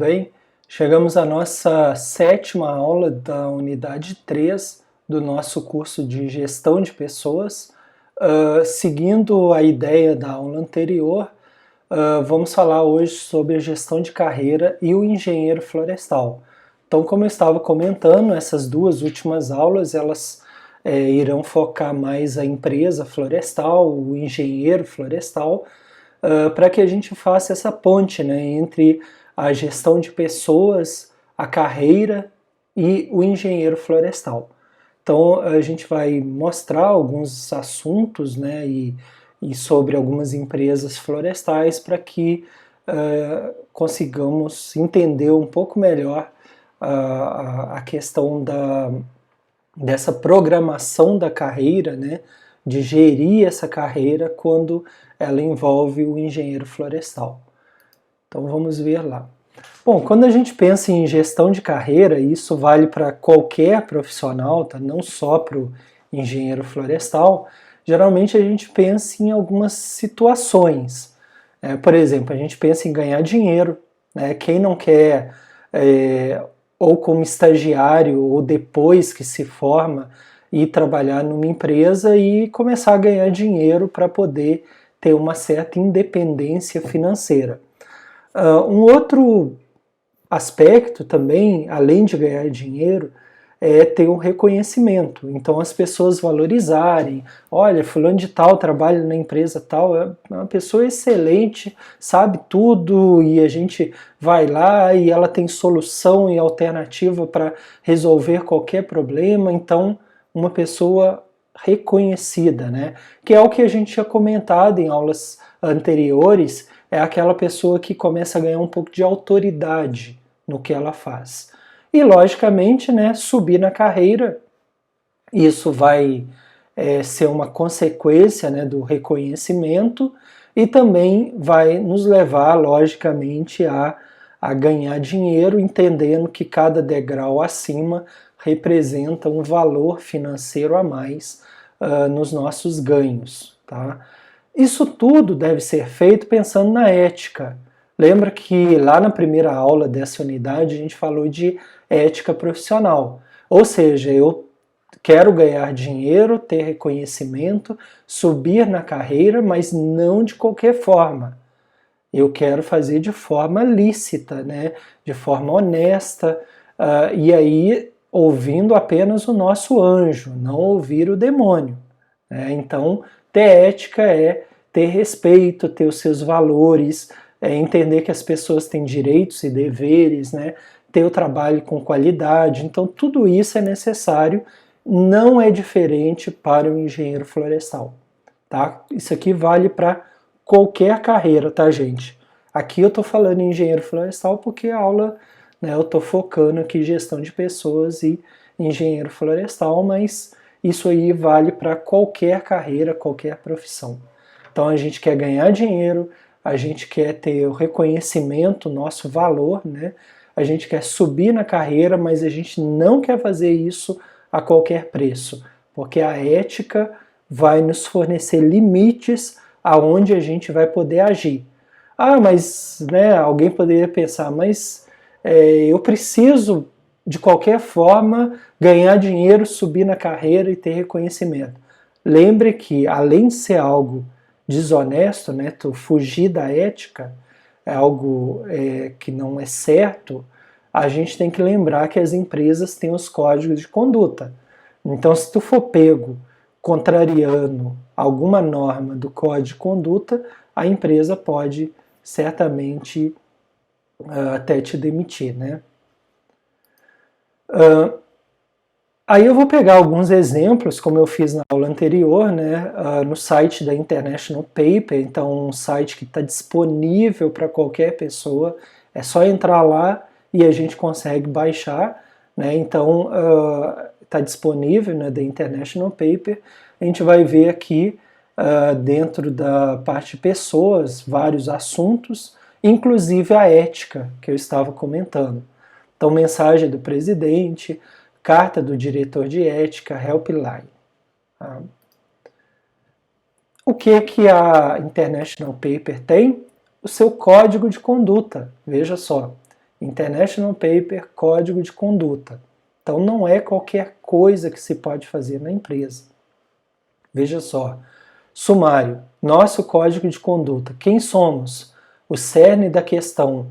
Bem, chegamos à nossa sétima aula da unidade 3 do nosso curso de Gestão de Pessoas. Seguindo a ideia da aula anterior, vamos falar hoje sobre a gestão de carreira e o engenheiro florestal. Então, como eu estava comentando, essas duas últimas aulas, elas irão focar mais a empresa florestal, o engenheiro florestal, para que a gente faça essa ponte, né, entre a gestão de pessoas, a carreira e o engenheiro florestal. Então a gente vai mostrar alguns assuntos, né, e sobre algumas empresas florestais para que consigamos entender um pouco melhor a questão dessa programação da carreira, né, de gerir essa carreira quando ela envolve o engenheiro florestal. Então vamos ver lá. Bom, quando a gente pensa em gestão de carreira, isso vale para qualquer profissional, tá? Não só para o engenheiro florestal, geralmente a gente pensa em algumas situações. Por exemplo, a gente pensa em ganhar dinheiro, né? Quem não quer, ou como estagiário, ou depois que se forma, ir trabalhar numa empresa e começar a ganhar dinheiro para poder ter uma certa independência financeira. Um outro aspecto também, além de ganhar dinheiro, é ter um reconhecimento. Então as pessoas valorizarem, olha, fulano de tal trabalha na empresa tal, é uma pessoa excelente, sabe tudo, e a gente vai lá e ela tem solução e alternativa para resolver qualquer problema. Então uma pessoa reconhecida, né? Que é o que a gente tinha comentado em aulas anteriores, é aquela pessoa que começa a ganhar um pouco de autoridade no que ela faz. E, logicamente, né, subir na carreira, isso vai ser uma consequência, né, do reconhecimento e também vai nos levar, logicamente, a ganhar dinheiro, entendendo que cada degrau acima representa um valor financeiro a mais nos nossos ganhos, tá? Isso tudo deve ser feito pensando na ética. Lembra que lá na primeira aula dessa unidade a gente falou de ética profissional. Ou seja, eu quero ganhar dinheiro, ter reconhecimento, subir na carreira, mas não de qualquer forma. Eu quero fazer de forma lícita, né? De forma honesta, e aí ouvindo apenas o nosso anjo, não ouvir o demônio. Né? Então, ter ética é ter respeito, ter os seus valores, entender que as pessoas têm direitos e deveres, né? Ter o trabalho com qualidade. Então, tudo isso é necessário, não é diferente para o engenheiro florestal. Tá? Isso aqui vale para qualquer carreira, tá, gente? Aqui eu estou falando em engenheiro florestal porque a aula, né, eu estou focando aqui em gestão de pessoas e engenheiro florestal, mas isso aí vale para qualquer carreira, qualquer profissão. Então a gente quer ganhar dinheiro, a gente quer ter o reconhecimento, nosso valor, né? A gente quer subir na carreira, mas a gente não quer fazer isso a qualquer preço, porque a ética vai nos fornecer limites aonde a gente vai poder agir. Ah, mas né, alguém poderia pensar, mas eu preciso de qualquer forma ganhar dinheiro, subir na carreira e ter reconhecimento. Lembre que além de ser algo desonesto, né, tu fugir da ética, é algo que não é certo, a gente tem que lembrar que as empresas têm os códigos de conduta. Então, se tu for pego contrariando alguma norma do código de conduta, a empresa pode certamente até te demitir, né? Aí eu vou pegar alguns exemplos, como eu fiz na aula anterior, né, no site da International Paper, então um site que está disponível para qualquer pessoa, é só entrar lá e a gente consegue baixar, né, então está disponível, né, da International Paper. A gente vai ver aqui dentro da parte de pessoas, vários assuntos, inclusive a ética que eu estava comentando. Então, mensagem do presidente, carta do diretor de ética, helpline. O que a International Paper tem? O seu código de conduta, veja só. International Paper, Código de Conduta. Então não é qualquer coisa que se pode fazer na empresa. Veja só, sumário, nosso Código de Conduta, quem somos? O cerne da questão,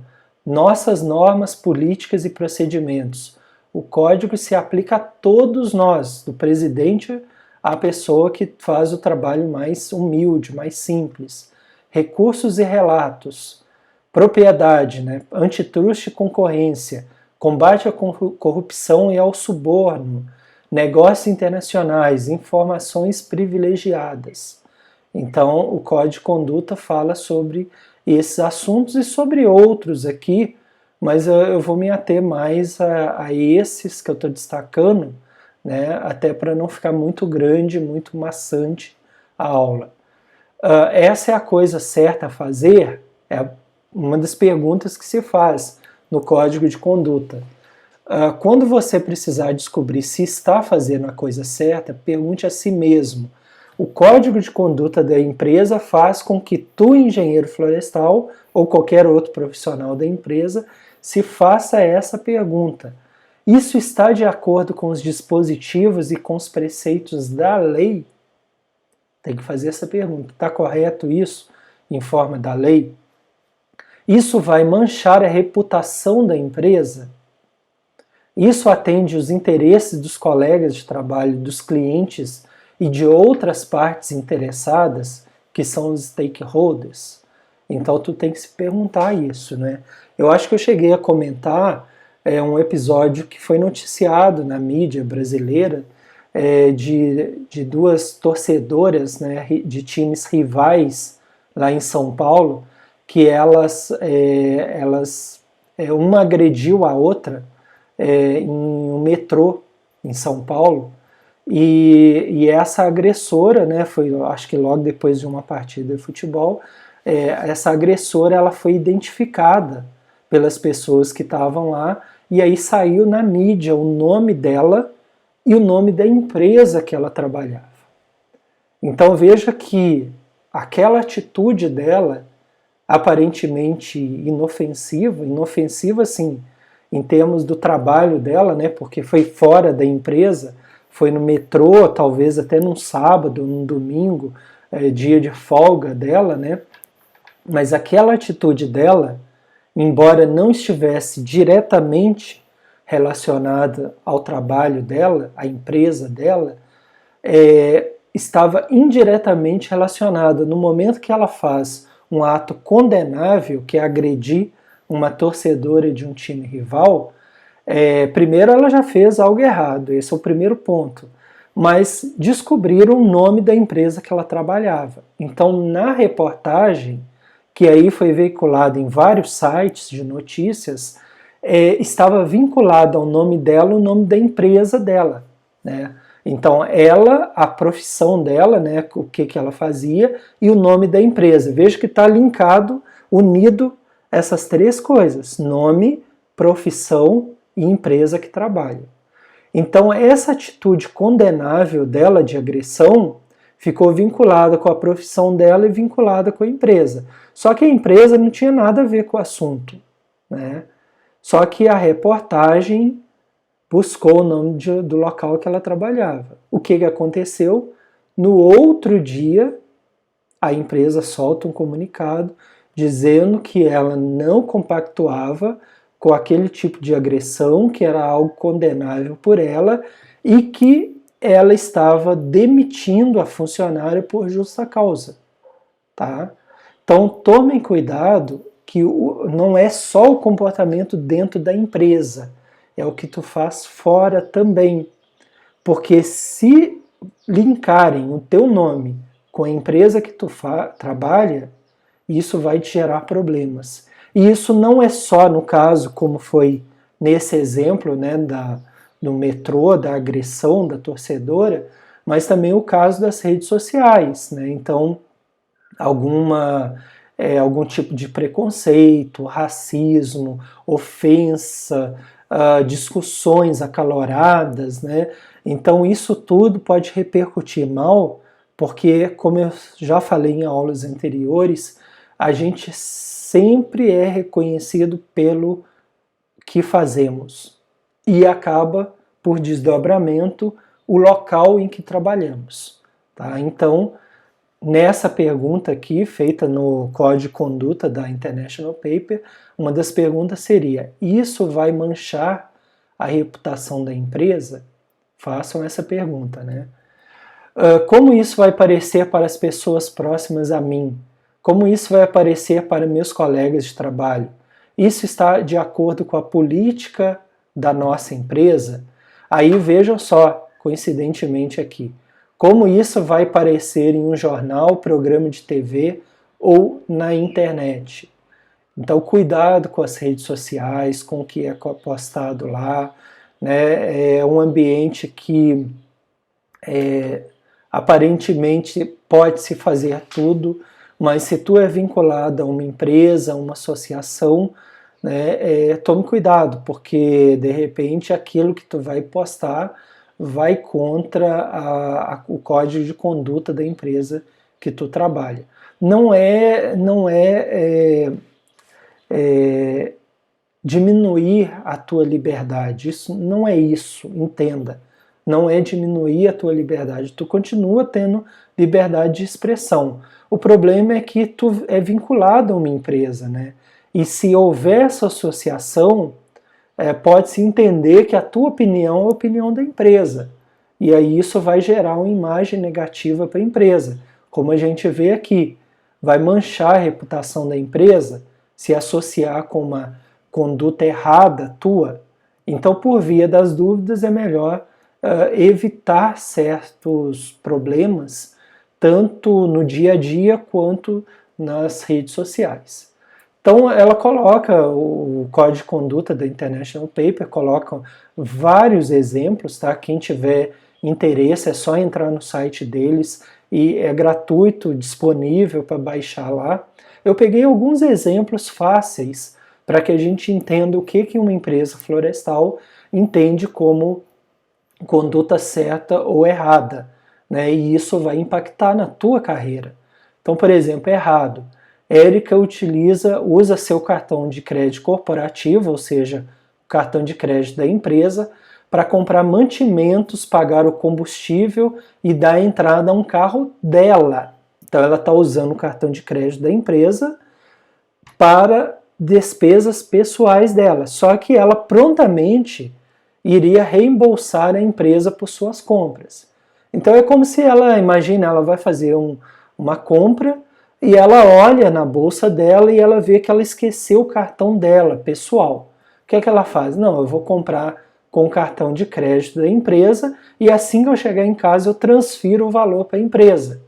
nossas normas políticas e procedimentos. O código se aplica a todos nós, do presidente à pessoa que faz o trabalho mais humilde, mais simples. Recursos e relatos, propriedade, né? Antitruste e concorrência, combate à corrupção e ao suborno, negócios internacionais, informações privilegiadas. Então, o Código de Conduta fala sobre esses assuntos e sobre outros aqui, mas eu vou me ater mais a esses que eu estou destacando, né, até para não ficar muito grande, muito maçante a aula. Essa é a coisa certa a fazer? É uma das perguntas que se faz no Código de Conduta. Quando você precisar descobrir se está fazendo a coisa certa, pergunte a si mesmo. O Código de Conduta da empresa faz com que tu, engenheiro florestal, ou qualquer outro profissional da empresa, se faça essa pergunta. Isso está de acordo com os dispositivos e com os preceitos da lei? Tem que fazer essa pergunta. Está correto isso em forma da lei? Isso vai manchar a reputação da empresa? Isso atende os interesses dos colegas de trabalho, dos clientes e de outras partes interessadas, que são os stakeholders? Então tu tem que se perguntar isso, né? Eu acho que eu cheguei a comentar um episódio que foi noticiado na mídia brasileira de duas torcedoras, né, de times rivais lá em São Paulo, que uma agrediu a outra em um metrô em São Paulo, e essa agressora, né, foi, acho que logo depois de uma partida de futebol, essa agressora ela foi identificada pelas pessoas que estavam lá, e aí saiu na mídia o nome dela e o nome da empresa que ela trabalhava. Então veja que aquela atitude dela, aparentemente inofensiva sim, em termos do trabalho dela, né, porque foi fora da empresa, foi no metrô, talvez até num sábado, num domingo, dia de folga dela, né, mas aquela atitude dela, embora não estivesse diretamente relacionada ao trabalho dela, à empresa dela, estava indiretamente relacionada no momento que ela faz um ato condenável, que é agredir uma torcedora de um time rival. Primeiro ela já fez algo errado, esse é o primeiro ponto, mas descobriram o nome da empresa que ela trabalhava. Então na reportagem, que aí foi veiculada em vários sites de notícias, estava vinculado ao nome dela o nome da empresa dela, né? Então ela, a profissão dela, né, o que ela fazia, e o nome da empresa. Veja que está linkado, unido essas três coisas: nome, profissão e empresa que trabalha. Então essa atitude condenável dela de agressão ficou vinculada com a profissão dela e vinculada com a empresa. Só que a empresa não tinha nada a ver com o assunto, né? Só que a reportagem buscou o nome do local que ela trabalhava. O que aconteceu? No outro dia, a empresa solta um comunicado dizendo que ela não compactuava com aquele tipo de agressão, que era algo condenável por ela, e que ela estava demitindo a funcionária por justa causa. Tá? Então tomem cuidado que não é só o comportamento dentro da empresa, é o que tu faz fora também. Porque se linkarem o teu nome com a empresa que tu trabalha, isso vai te gerar problemas. E isso não é só no caso, como foi nesse exemplo, né, do metrô, da agressão da torcedora, mas também o caso das redes sociais, né? Então, algum tipo de preconceito, racismo, ofensa, discussões acaloradas, né? Então isso tudo pode repercutir mal, porque, como eu já falei em aulas anteriores, a gente sempre é reconhecido pelo que fazemos e acaba, por desdobramento, o local em que trabalhamos. Tá? Então, nessa pergunta aqui, feita no Código de Conduta da International Paper, uma das perguntas seria: isso vai manchar a reputação da empresa? Façam essa pergunta, né? Como isso vai parecer para as pessoas próximas a mim? Como isso vai aparecer para meus colegas de trabalho? Isso está de acordo com a política da nossa empresa? Aí vejam só, coincidentemente aqui, como isso vai aparecer em um jornal, programa de TV ou na internet. Então, cuidado com as redes sociais, com o que é postado lá, né? É um ambiente que aparentemente pode-se fazer tudo, mas se tu é vinculado a uma empresa, a uma associação, né, tome cuidado, porque de repente aquilo que tu vai postar vai contra o código de conduta da empresa que tu trabalha. Não é diminuir a tua liberdade, isso não é isso, entenda. Não é diminuir a tua liberdade, tu continua tendo liberdade de expressão. O problema é que tu é vinculado a uma empresa, né? E se houver essa associação, pode-se entender que a tua opinião é a opinião da empresa. E aí isso vai gerar uma imagem negativa para a empresa. Como a gente vê aqui, vai manchar a reputação da empresa se associar com uma conduta errada tua. Então, por via das dúvidas, é melhor evitar certos problemas, tanto no dia a dia quanto nas redes sociais. Então ela coloca, o Código de Conduta da International Paper coloca vários exemplos, tá? Quem tiver interesse é só entrar no site deles e é gratuito, disponível para baixar lá. Eu peguei alguns exemplos fáceis para que a gente entenda o que uma empresa florestal entende como conduta certa ou errada, né? E isso vai impactar na tua carreira. Então, por exemplo, errado. Érica usa seu cartão de crédito corporativo, ou seja, o cartão de crédito da empresa, para comprar mantimentos, pagar o combustível e dar entrada a um carro dela. Então ela está usando o cartão de crédito da empresa para despesas pessoais dela. Só que ela prontamente iria reembolsar a empresa por suas compras. Então é como se ela, imagina, ela vai fazer uma compra e ela olha na bolsa dela e ela vê que ela esqueceu o cartão dela, pessoal. O que é que ela faz? Não, eu vou comprar com o cartão de crédito da empresa e assim que eu chegar em casa eu transfiro o valor para a empresa.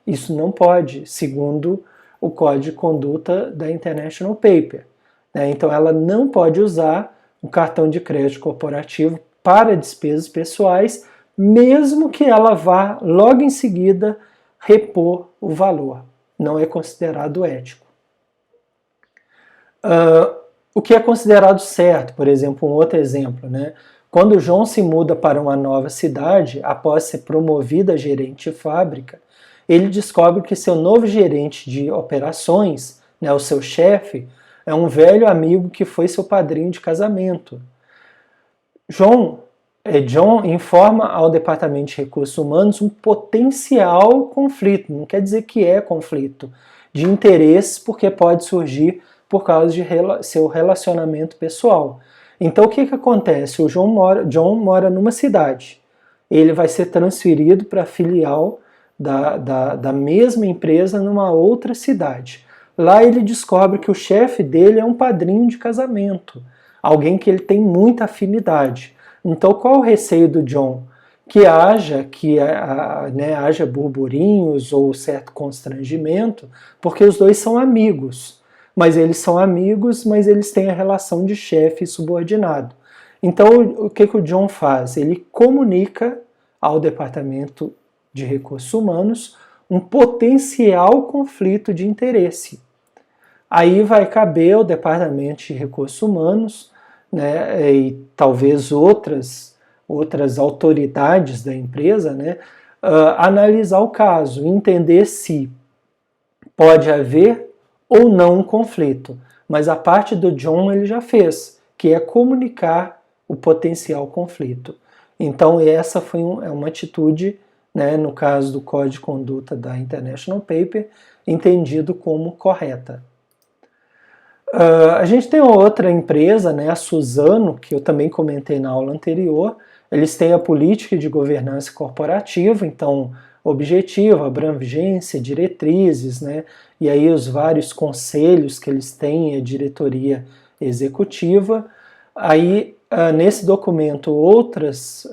Isso não pode, segundo o Código de Conduta da International Paper. Então ela não pode usar o cartão de crédito corporativo para despesas pessoais, mesmo que ela vá logo em seguida repor o valor. Não é considerado ético. O que é considerado certo, por exemplo, um outro exemplo, né? Quando o João se muda para uma nova cidade, após ser promovido a gerente de fábrica, ele descobre que seu novo gerente de operações, né, o seu chefe, é um velho amigo que foi seu padrinho de casamento. John informa ao Departamento de Recursos Humanos um potencial conflito, não quer dizer que é conflito, de interesses, porque pode surgir por causa de seu relacionamento pessoal. Então o que acontece? O John mora numa cidade, ele vai ser transferido para a filial da mesma empresa numa outra cidade. Lá ele descobre que o chefe dele é um padrinho de casamento, alguém que ele tem muita afinidade. Então qual o receio do John? Que haja burburinhos ou certo constrangimento, porque os dois são amigos. Mas eles têm a relação de chefe e subordinado. Então o que o John faz? Ele comunica ao Departamento de Recursos Humanos um potencial conflito de interesse. Aí vai caber ao Departamento de Recursos Humanos, né, e talvez outras autoridades da empresa, né, analisar o caso, entender se pode haver ou não um conflito. mas a parte do John ele já fez, que é comunicar o potencial conflito. Então essa foi uma atitude, né, no caso do Código de Conduta da International Paper, entendido como correta. A gente tem outra empresa, né, a Suzano, que eu também comentei na aula anterior. Eles têm a política de governança corporativa, então objetivo, abrangência, diretrizes, né, e aí os vários conselhos que eles têm, a diretoria executiva. Aí, nesse documento, outros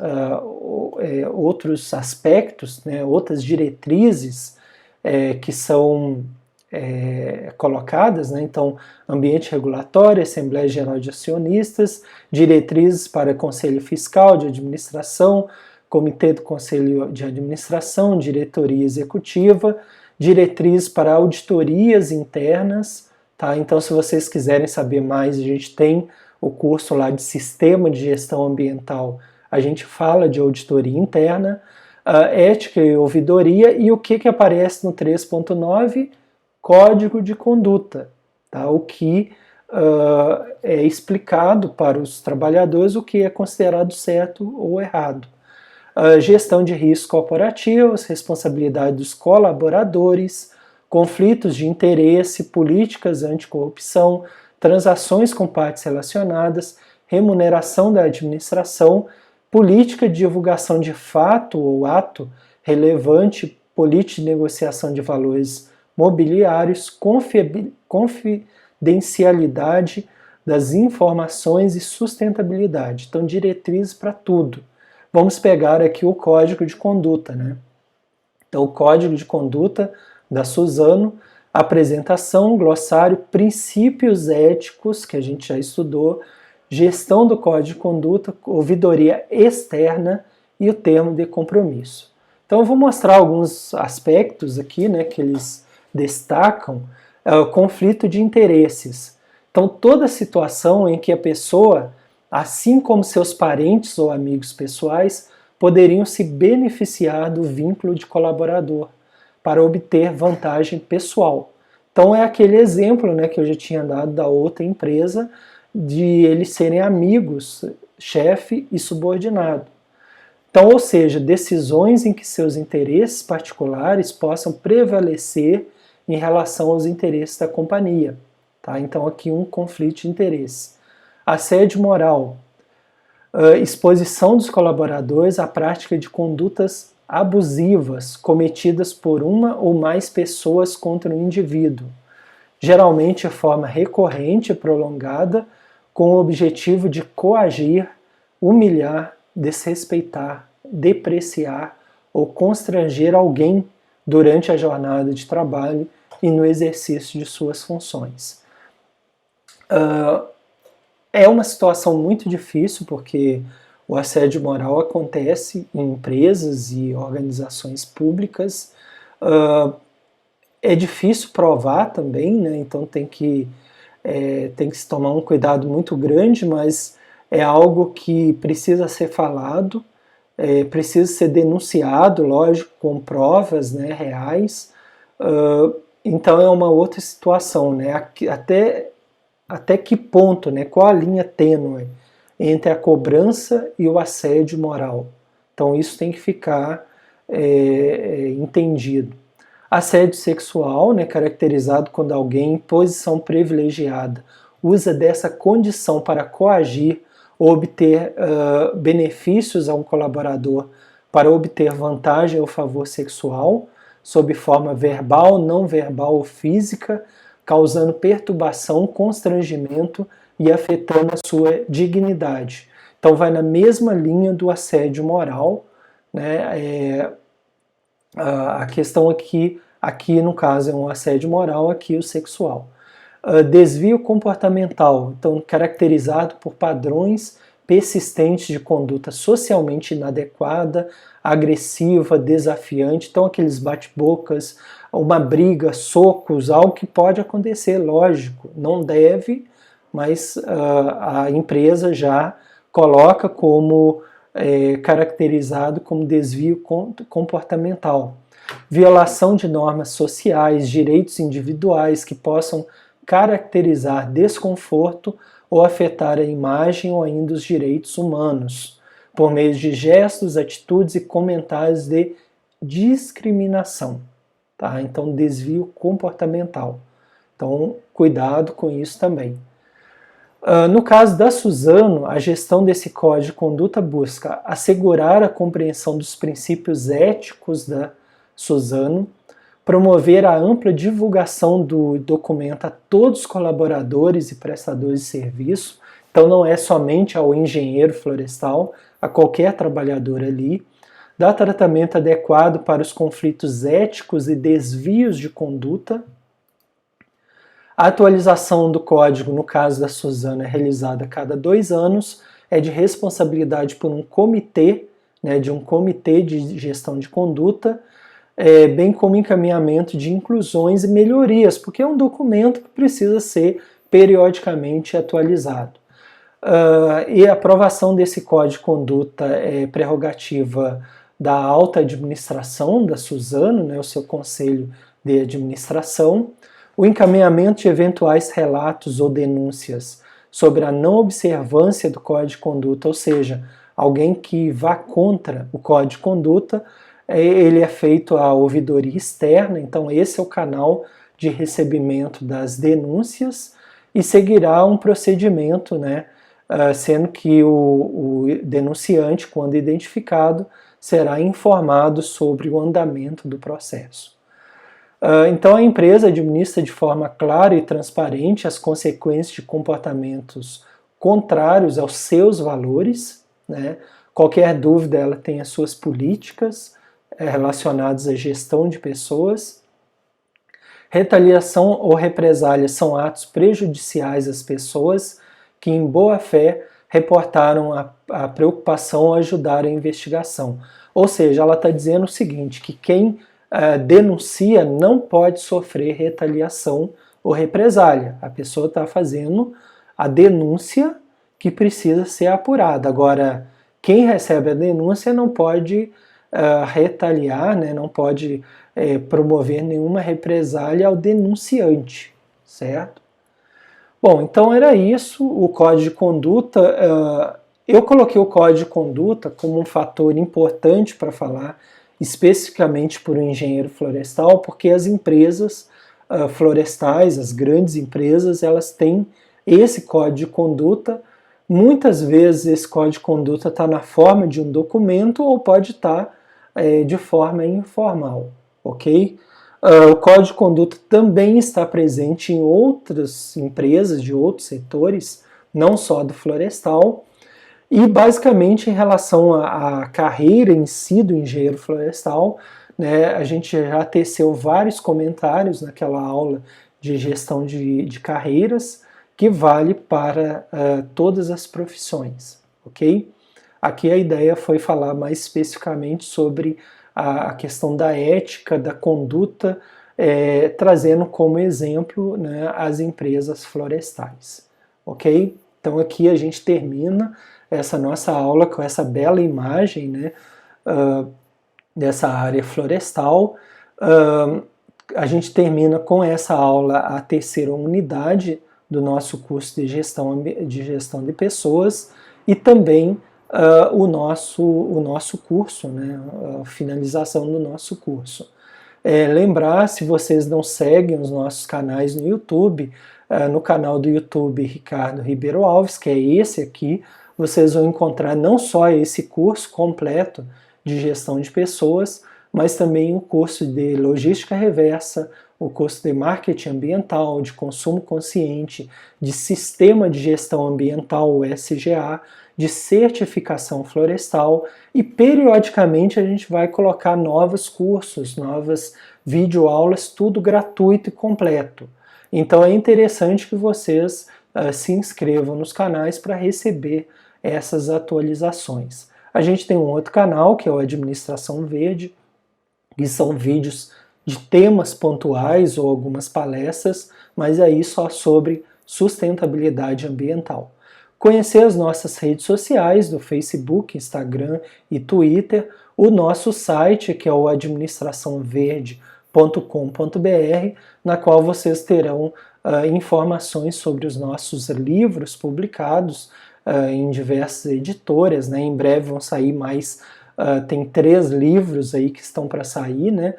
aspectos, né, outras diretrizes que são colocadas, né? Então, ambiente regulatório, Assembleia Geral de Acionistas, diretrizes para Conselho Fiscal de Administração, Comitê do Conselho de Administração, Diretoria Executiva, diretrizes para auditorias internas, tá? Então, se vocês quiserem saber mais, a gente tem o curso lá de Sistema de Gestão Ambiental, a gente fala de auditoria interna, ética e ouvidoria, e o que aparece no 3.9? Código de conduta, tá? O que é explicado para os trabalhadores o que é considerado certo ou errado. Gestão de riscos corporativos, responsabilidade dos colaboradores, conflitos de interesse, políticas anticorrupção, transações com partes relacionadas, remuneração da administração, política de divulgação de fato ou ato relevante, política de negociação de valores mobiliários, confidencialidade das informações e sustentabilidade. Então, diretrizes para tudo. Vamos pegar aqui o Código de Conduta, né? Então, o Código de Conduta da Suzano, apresentação, glossário, princípios éticos, que a gente já estudou, gestão do Código de Conduta, ouvidoria externa e o termo de compromisso. Então, eu vou mostrar alguns aspectos aqui, né, que eles destacam, o conflito de interesses. Então, toda situação em que a pessoa, assim como seus parentes ou amigos pessoais, poderiam se beneficiar do vínculo de colaborador para obter vantagem pessoal. Então, é aquele exemplo, né, que eu já tinha dado da outra empresa, de eles serem amigos, chefe e subordinado. Então, ou seja, decisões em que seus interesses particulares possam prevalecer em relação aos interesses da companhia. Tá? Então, aqui um conflito de interesse. Assédio moral. Exposição dos colaboradores à prática de condutas abusivas cometidas por uma ou mais pessoas contra um indivíduo, geralmente de forma recorrente e prolongada, com o objetivo de coagir, humilhar, desrespeitar, depreciar ou constranger alguém durante a jornada de trabalho e no exercício de suas funções. É uma situação muito difícil porque o assédio moral acontece em empresas e organizações públicas. É difícil provar também, né? Então tem que se tomar um cuidado muito grande, mas é algo que precisa ser falado, precisa ser denunciado, lógico, com provas, né, reais. Então é uma outra situação, né? Até que ponto, né? Qual a linha tênue entre a cobrança e o assédio moral? Então isso tem que ficar entendido. Assédio sexual, né, caracterizado quando alguém em posição privilegiada usa dessa condição para coagir ou obter benefícios a um colaborador para obter vantagem ou favor sexual, sob forma verbal, não verbal ou física, causando perturbação, constrangimento e afetando a sua dignidade. Então vai na mesma linha do assédio moral, né? A questão aqui no caso é um assédio moral, aqui o sexual. Desvio comportamental, então caracterizado por padrões persistentes de conduta socialmente inadequada, agressiva, desafiante, então aqueles bate-bocas, uma briga, socos, algo que pode acontecer, lógico, não deve, mas a empresa já coloca como caracterizado como desvio comportamental. Violação de normas sociais, direitos individuais que possam caracterizar desconforto ou afetar a imagem ou ainda os direitos humanos, por meio de gestos, atitudes e comentários de discriminação. Tá? Então, desvio comportamental. Então, cuidado com isso também. No caso da Suzano, a gestão desse código de conduta busca assegurar a compreensão dos princípios éticos da Suzano, promover a ampla divulgação do documento a todos os colaboradores e prestadores de serviço, então não é somente ao engenheiro florestal, a qualquer trabalhador ali, dar tratamento adequado para os conflitos éticos e desvios de conduta. A atualização do código, no caso da Suzano, é realizada a cada 2 anos, é de responsabilidade por um comitê, de um comitê de gestão de conduta, bem como encaminhamento de inclusões e melhorias, porque é um documento que precisa ser periodicamente atualizado. E a aprovação desse código de conduta é prerrogativa da alta administração da Suzano, o seu conselho de administração. O encaminhamento de eventuais relatos ou denúncias sobre a não observância do código de conduta, ou seja, alguém que vá contra o código de conduta, ele é feito à ouvidoria externa, então esse é o canal de recebimento das denúncias e seguirá um procedimento, sendo que o denunciante, quando identificado, será informado sobre o andamento do processo. Então a empresa administra de forma clara e transparente as consequências de comportamentos contrários aos seus valores. Qualquer dúvida, ela tem as suas políticas relacionadas à gestão de pessoas. Retaliação ou represália são atos prejudiciais às pessoas que, em boa fé, reportaram a preocupação ou ajudaram a investigação. Ou seja, ela está dizendo o seguinte, que quem denuncia não pode sofrer retaliação ou represália. A pessoa está fazendo a denúncia que precisa ser apurada. Agora, quem recebe a denúncia não pode retaliar, não pode promover nenhuma represália ao denunciante, certo? Bom, então era isso, o código de conduta. Eu coloquei o código de conduta como um fator importante para falar especificamente por um engenheiro florestal, porque as empresas florestais, as grandes empresas, elas têm esse código de conduta. Muitas vezes esse código de conduta está na forma de um documento ou pode estar de forma informal, ok? O código de conduta também está presente em outras empresas de outros setores, não só do florestal, e basicamente em relação à carreira em si do engenheiro florestal, a gente já teceu vários comentários naquela aula de gestão de carreiras, que vale para todas as profissões, ok? Aqui a ideia foi falar mais especificamente sobre a questão da ética, da conduta, trazendo como exemplo as empresas florestais, ok? Então aqui a gente termina essa nossa aula com essa bela imagem dessa área florestal. A gente termina com essa aula a terceira unidade do nosso curso de gestão de pessoas e também o nosso curso, a finalização do nosso curso. Lembrar, se vocês não seguem os nossos canais no YouTube, no canal do YouTube Ricardo Ribeiro Alves, que é esse aqui, vocês vão encontrar não só esse curso completo de gestão de pessoas, mas também o curso de logística reversa, o curso de marketing ambiental, de consumo consciente, de sistema de gestão ambiental, o SGA, de certificação florestal, e periodicamente a gente vai colocar novos cursos, novas videoaulas, tudo gratuito e completo. Então é interessante que vocês se inscrevam nos canais para receber essas atualizações. A gente tem um outro canal, que é o Administração Verde, que são vídeos de temas pontuais ou algumas palestras, mas aí só sobre sustentabilidade ambiental. Conhecer as nossas redes sociais do Facebook, Instagram e Twitter, o nosso site, que é o administraçãoverde.com.br, na qual vocês terão informações sobre os nossos livros publicados em diversas editoras, né? Em breve vão sair mais, tem 3 livros aí que estão para sair, né?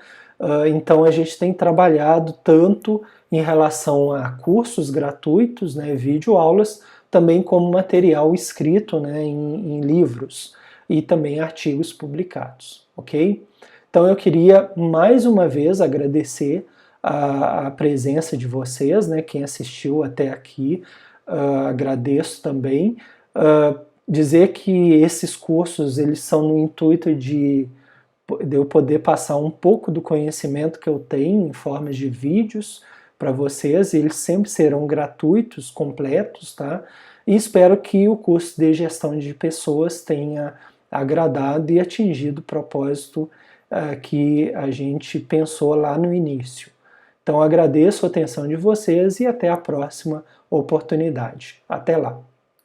Então a gente tem trabalhado tanto em relação a cursos gratuitos, né, videoaulas, também como material escrito, né, em livros e também artigos publicados, ok? Então eu queria mais uma vez agradecer a presença de vocês, né, quem assistiu até aqui, agradeço também. Dizer que esses cursos eles são no intuito de eu poder passar um pouco do conhecimento que eu tenho em formas de vídeos para vocês, eles sempre serão gratuitos, completos, tá? E espero que o curso de gestão de pessoas tenha agradado e atingido o propósito que a gente pensou lá no início. Então agradeço a atenção de vocês e até a próxima oportunidade. Até lá!